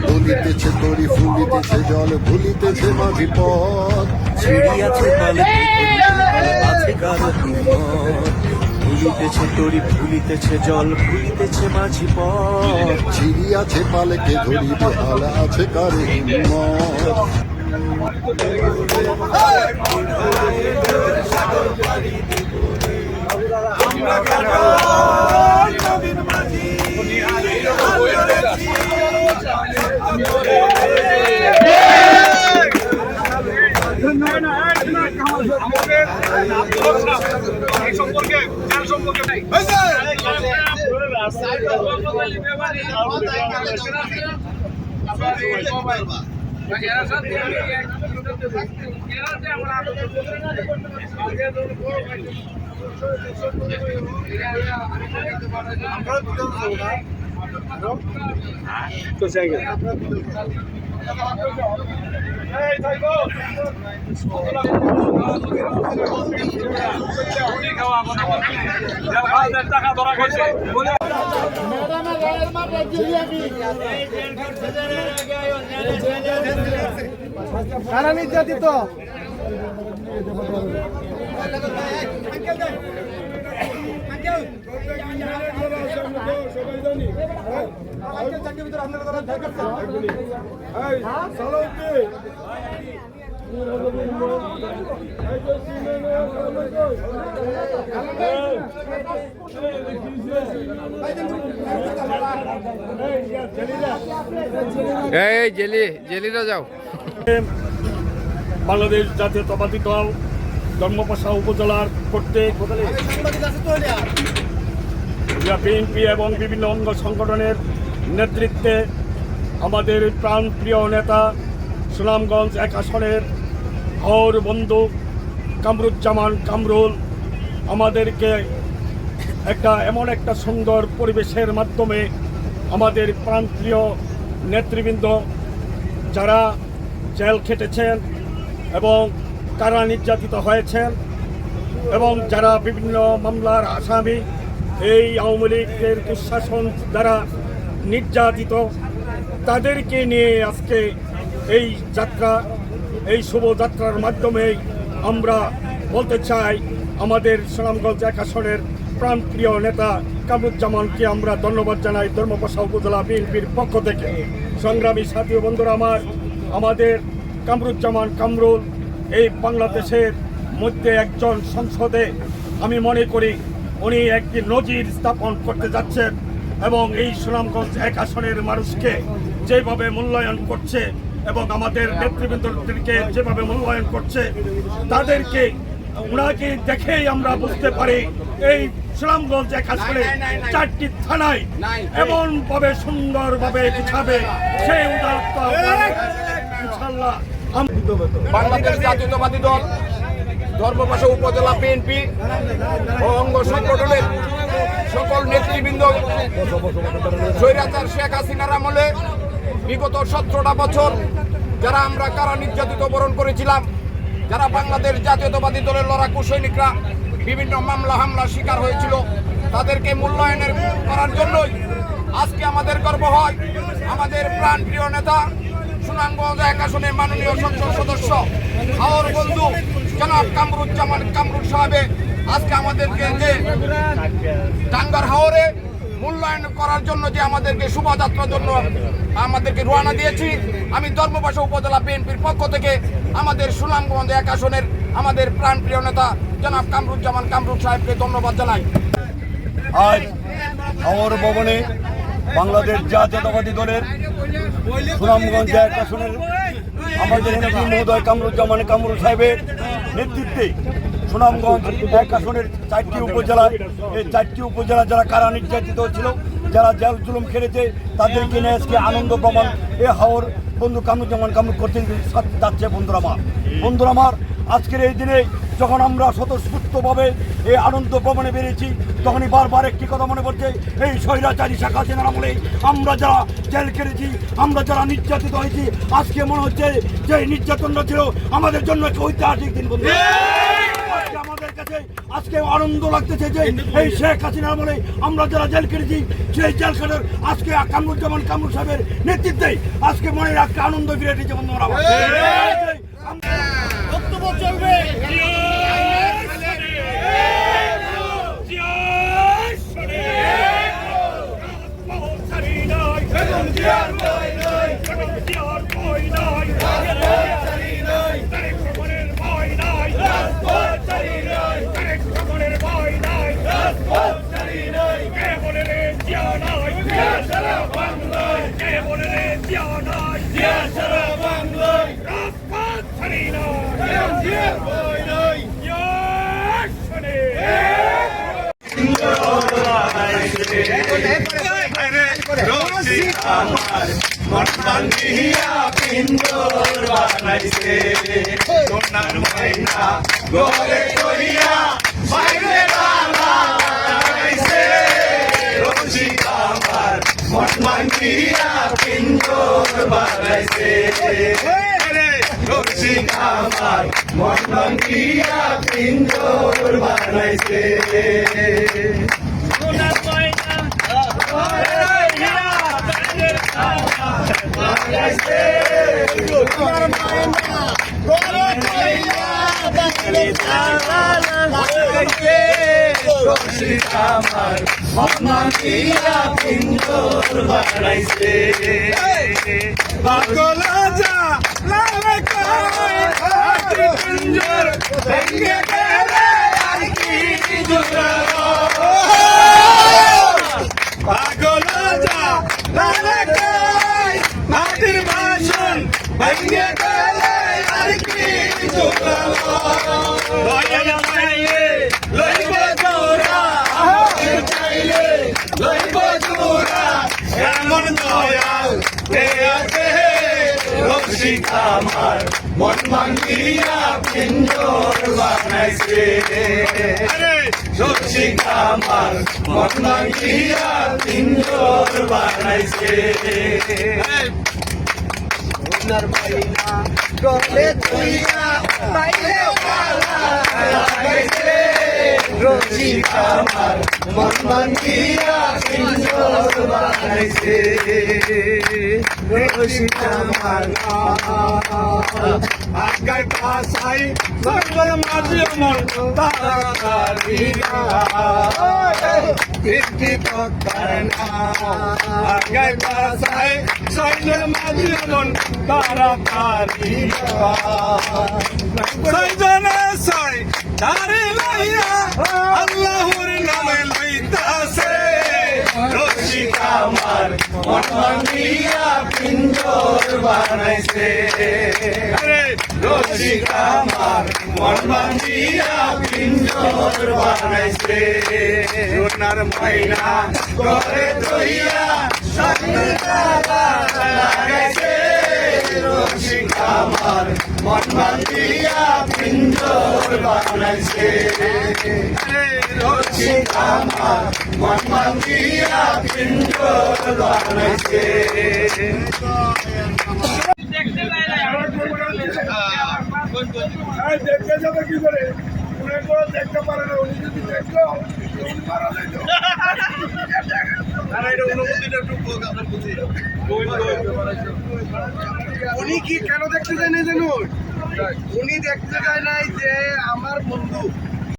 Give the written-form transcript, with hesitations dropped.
বলিতেছে তরি ফুলিতেছে জল ভুলিতেছে মাঝি পথ ছিড়িয়াছে তালে আছে কারো হিম্মত ভুলিতেছে তরি ভুলিতেছে জল ভুলিতেছে মাঝি পথ ছিড়িয়াছে পালকে ধরিবে হাল আছে কারো হিম্মত তো চাই টাকা ধরা গেছে কারা নির্যাতিত এই জেলিরা যাও। বাংলাদেশ জাতীয়তাবাদী দল ধর্মপাশা উপজেলার কর্তৃক বিএনপি এবং বিভিন্ন অঙ্গ সংগঠনের নেতৃত্বে আমাদের প্রাণপ্রিয় নেতা সুনামগঞ্জ ১ আসনের হাওর বন্ধু কামরুজ্জামান কামরুল আমাদেরকে এমন একটা সুন্দর পরিবেশের মাধ্যমে আমাদের প্রাণপ্রিয় নেতৃবৃন্দ যারা জেল খেটেছেন এবং কারা নির্যাতিত হয়েছেন এবং যারা বিভিন্ন মামলার আসামি এই আওয়ামী লীগের দুঃশাসন দ্বারা নির্যাতিত তাদেরকে নিয়ে আজকে এই যাত্রা এই শুভযাত্রার মাধ্যমে আমরা বলতে চাই আমাদের সুনামগঞ্জ ১ আসনের প্রাণপ্রিয় নেতা কামরুজ্জামানকে আমরা ধন্যবাদ জানাই ধর্মপাশা উপজেলা বিএনপির পক্ষ থেকে। সংগ্রামী সাথী বন্ধুরা আমাদের কামরুজ্জামান কামরুল এই বাংলাদেশের মধ্যে একজন সংসদে আমি মনে করি উনি একটি নজির স্থাপন করতে যাচ্ছেন এবং এই সুনামগঞ্জ ১ আসনের মানুষকে যেভাবে মূল্যায়ন করছে এবং আমাদের নেতৃবৃন্দকে যেভাবে মূল্যায়ন করছে তাদেরকে ওনাকে দেখেই আমরা বুঝতে পারি এই সুনামগঞ্জ ১ আসনে ৪টি থানায় এমনভাবে সুন্দরভাবে গুছাবে সেই উদারতা ইনশাআল্লাহ। বাংলাদেশ জাতীয়তাবাদী দল ধর্মপাশা উপজেলা বিএনপি ও অঙ্গ সংগঠনের সকল নেতৃবৃন্দ স্বৈরাচার শেখ হাসিনার আমলে বিগত ১৭টা বছর যারা আমরা কারা নির্যাতিত বরণ করেছিলাম, যারা বাংলাদেশ জাতীয়তাবাদী দলের লড়াকু সৈনিকরা বিভিন্ন মামলা হামলার শিকার হয়েছিল, তাদেরকে মূল্যায়নের করার জন্যই আজকে আমাদের গর্ব হয় আমাদের প্রাণপ্রিয় নেতা সুনামগঞ্জ ১ আসনের মাননীয় সংসদ সদস্য হাওর বন্ধু জনাব কামরুজ্জামান কামরুল সাহেবে আজকে আমাদেরকে যে টাঙ্গার হাওরে মূল্যায়ন করার জন্য যে আমাদেরকে শোভাযাত্রার জন্য আমাদেরকে রওনা দিয়েছি। আমি ধর্মপাশা উপজেলা বিএনপির পক্ষ থেকে আমাদের সুনামগঞ্জ ১ আসনের আমাদের প্রাণপ্রিয় নেতা জনাব কামরুজ্জামান কামরুল সাহেবকে ধন্যবাদ জানাই। আজ হাওর ভবনে বাংলাদেশ জাতীয়তাবাদী দলের সুনামগঞ্জ ১ আসনের আমাদের নেতা মহোদয় কামরুজ্জামান কামরুল সাহেবের নেতৃত্বে সুনামগঞ্জ ১ আসনের ৪টি উপজেলা এই ৪টি উপজেলা যারা কারা নির্যাতিত ছিল, যারা জেল জুলুম খেলেছে তাদেরকে নিয়ে আজকে আনন্দ প্রমাণ এ হাওর বন্ধু কামরুজ্জামান কামরুল করতে যাচ্ছে। বন্ধুরা আমার আজকের এই দিনে যখন আমরা স্বতঃস্ফূর্তভাবে এই আনন্দ ভ্রমণে বেরিয়েছি তখনই বারবার একটি কথা মনে পড়ছে, এই স্বৈরাচারী শেখ হাসিনার আমলে আমরা যারা জেল কেটেছি, আমরা যারা নির্যাতিত হয়েছি, আজকে মনে হচ্ছে যে নির্যাতনটা ছিল আমাদের জন্য একটা ঐতিহাসিক দিন। বন্ধু আমাদের কাছে আজকে আনন্দ লাগতেছে যে এই শেখ হাসিনা আমলে আমরা যারা জেল কেটেছি সেই জেল খাটার আজকে কামরুজ্জামান কামরু সাহেবের নেতৃত্বে আজকে মনের একটা আনন্দ ফিরে এসেছে বন্ধুরা। বক্তব্য চলবে। আল্লাহর নামে লইতাছে রসিক আমার মন ভাঙিয়া পিঞ্জর বানাইছে রসিক আমার মন ভাঙিয়া পিঞ্জর বানাইছে সোনার ময়না ঘরে ধইয়া সামনে তালা লাগাইছে রসিক আমার মন ভাঙিয়া পিঞ্জর বানাইছে রসিক আমার মন ভাঙিয়া পিঞ্জর বানাইছে। দেখতে যাবে কি করে? উনি তো দেখতে পারে না, উনি যদি দেখলো মারা যাইত। উনি কি কেন দেখতে যায় না জানো? উনি দেখতে যায় নাই যে আমার বন্ধু